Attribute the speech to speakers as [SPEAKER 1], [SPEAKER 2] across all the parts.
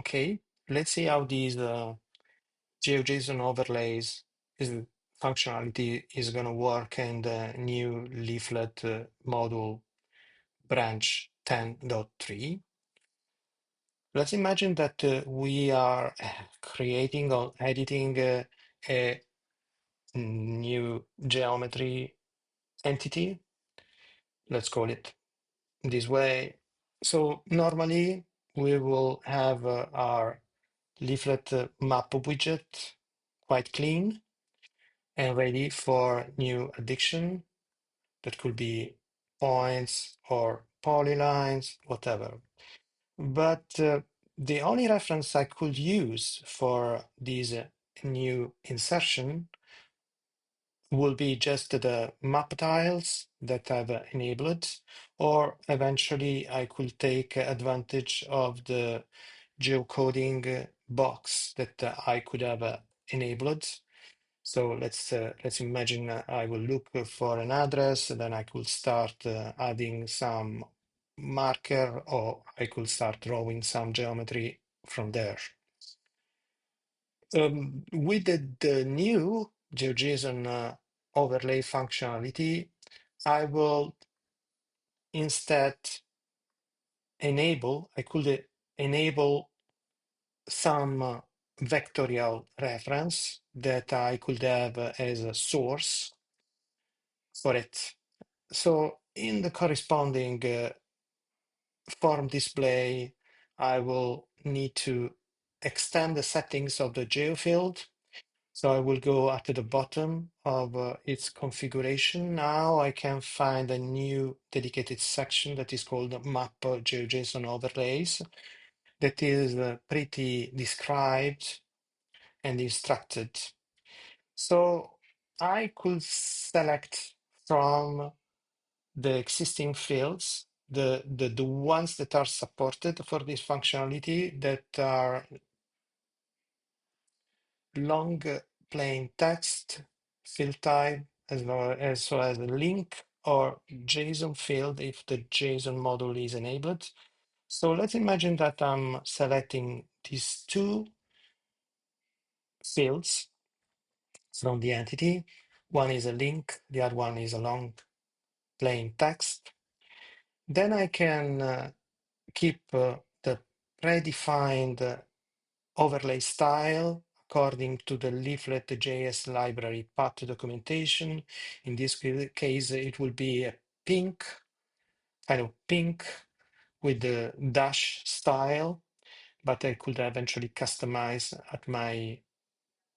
[SPEAKER 1] Okay, let's see how these GeoJSON overlays is functionality is going to work in the new leaflet module branch 10.3. Let's imagine that we are creating or editing a new geometry entity. Let's call it this way. So normally we will have our leaflet map widget quite clean and ready for new addition. That could be points or polylines, whatever. But the only reference I could use for this new insertion will be just the map tiles that I've enabled, or eventually I could take advantage of the geocoding box that I could have enabled. So let's imagine I will look for an address, then I could start adding some marker, or I could start drawing some geometry from there. With the new GeoJSON overlay functionality, I will instead I could enable some vectorial reference that I could have as a source for it. So in the corresponding form display, I will need to extend the settings of the geofield. So I will go at the bottom of its configuration. Now I can find a new dedicated section that is called Map GeoJSON Overlays that is pretty described and instructed. So I could select from the existing fields, the ones that are supported for this functionality, that are long plain text, field type, as well as a link or JSON field if the JSON module is enabled. So let's imagine that I'm selecting these two fields from the entity. One is a link, the other one is a long plain text. Then I can keep the predefined overlay style according to the Leaflet.js library path documentation. In this case, it will be a pink, kind of pink with the dash style, but I could eventually customize at my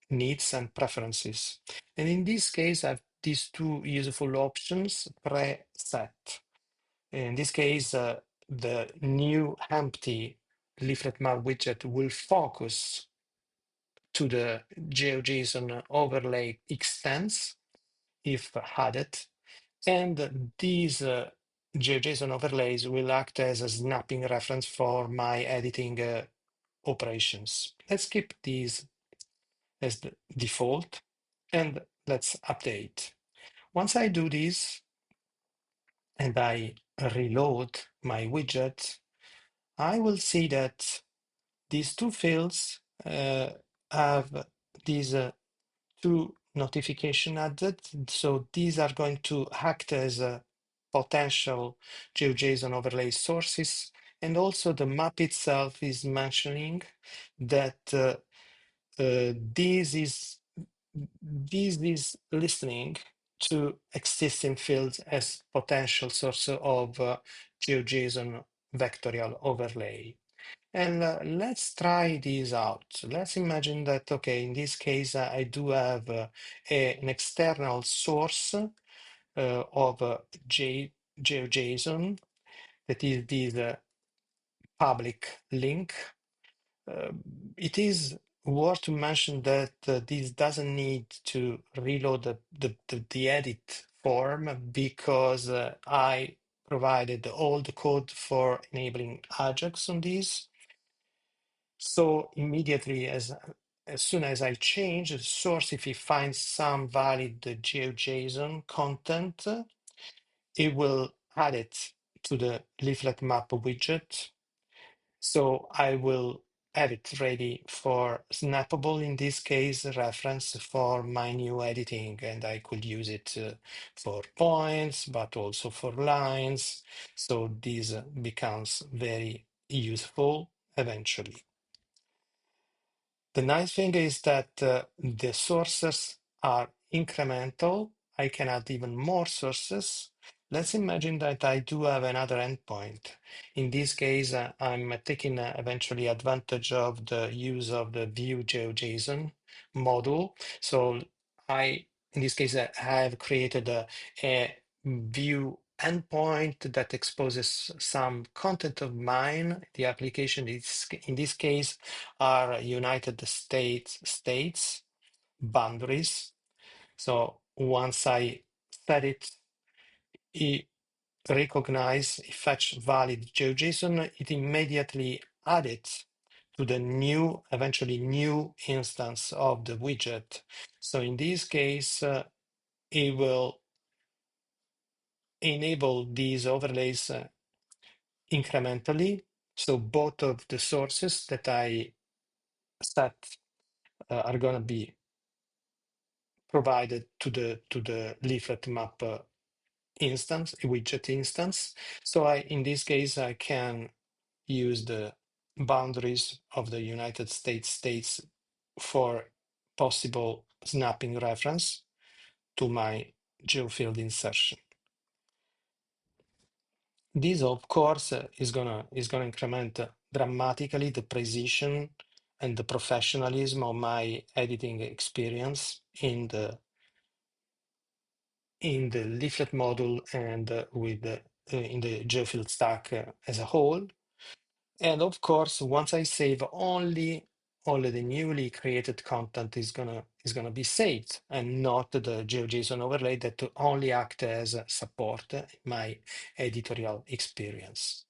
[SPEAKER 1] needs and preferences. And in this case, I have these two useful options preset. In this case, the new empty Leaflet Map widget will focus to the GeoJSON overlay extents if added, and these GeoJSON overlays will act as a snapping reference for my editing operations. Let's keep these as the default, and let's update. Once I do this and I reload my widget, I will see that these two fields have these two notification added. So these are going to act as a potential GeoJSON overlay sources. And also the map itself is mentioning that this is listening to existing fields as potential source of GeoJSON vectorial overlay. And let's try this out. Let's imagine that, okay, in this case, I do have an external source of GeoJSON that is this public link. It is worth to mention that this doesn't need to reload the edit form because I provided all the code for enabling Ajax on this. So immediately, as soon as I change the source, if it finds some valid GeoJSON content, it will add it to the Leaflet Map widget. So I will have it ready for snappable, in this case, reference for my new editing. And I could use it for points, but also for lines. So this becomes very useful eventually. The nice thing is that the sources are incremental. I can add even more sources. Let's imagine that I do have another endpoint. In this case, I'm taking eventually advantage of the use of the view GeoJSON module. So in this case, I have created a view endpoint that exposes some content of mine. The application is, in this case, are United States boundaries. So once I set it, it recognize, fetch valid GeoJSON, it immediately add it to the new, eventually new instance of the widget. So in this case, it will enable these overlays incrementally. So both of the sources that I set are going to be provided to the leaflet map instance, a widget instance. So in this case, I can use the boundaries of the United States for possible snapping reference to my geofield insertion. This, of course, is gonna increment dramatically the precision and the professionalism of my editing experience in the leaflet module and in the geofield stack as a whole. And of course, once I save, only the newly created content is gonna be saved, and not the GeoJSON overlay that only act as support in my editorial experience.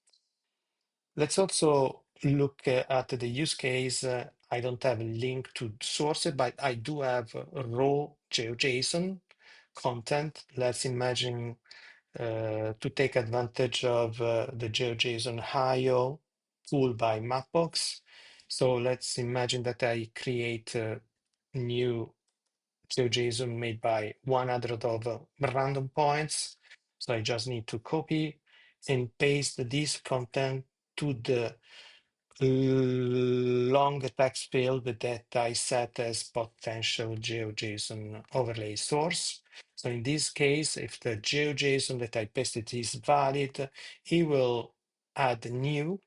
[SPEAKER 1] Let's also look at the use case. I don't have a link to source it, but I do have raw GeoJSON content. Let's imagine to take advantage of the GeoJSON IO tool by Mapbox. So let's imagine that I create a new GeoJSON made by 100 of random points. So I just need to copy and paste this content to the long text field that I set as potential GeoJSON overlay source. So in this case, if the GeoJSON that I pasted is valid, it will add new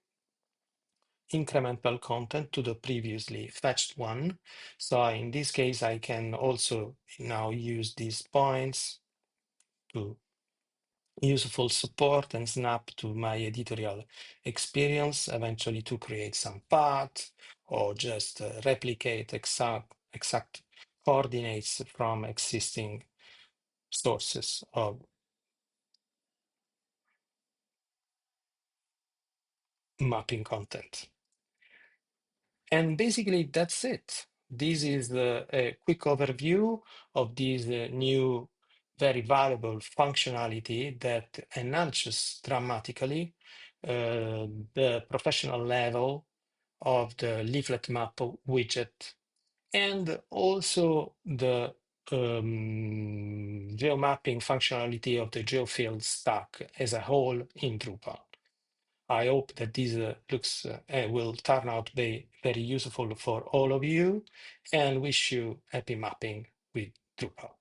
[SPEAKER 1] incremental content to the previously fetched one. So in this case, I can also now use these points to useful support and snap to my editorial experience, eventually to create some path or just replicate exact coordinates from existing sources of mapping content. And basically, that's it. This is a quick overview of this new, very valuable functionality that enhances dramatically the professional level of the Leaflet Map widget, and also the geomapping functionality of the geofield stack as a whole in Drupal. I hope that this will turn out to be very useful for all of you, and wish you happy mapping with Drupal.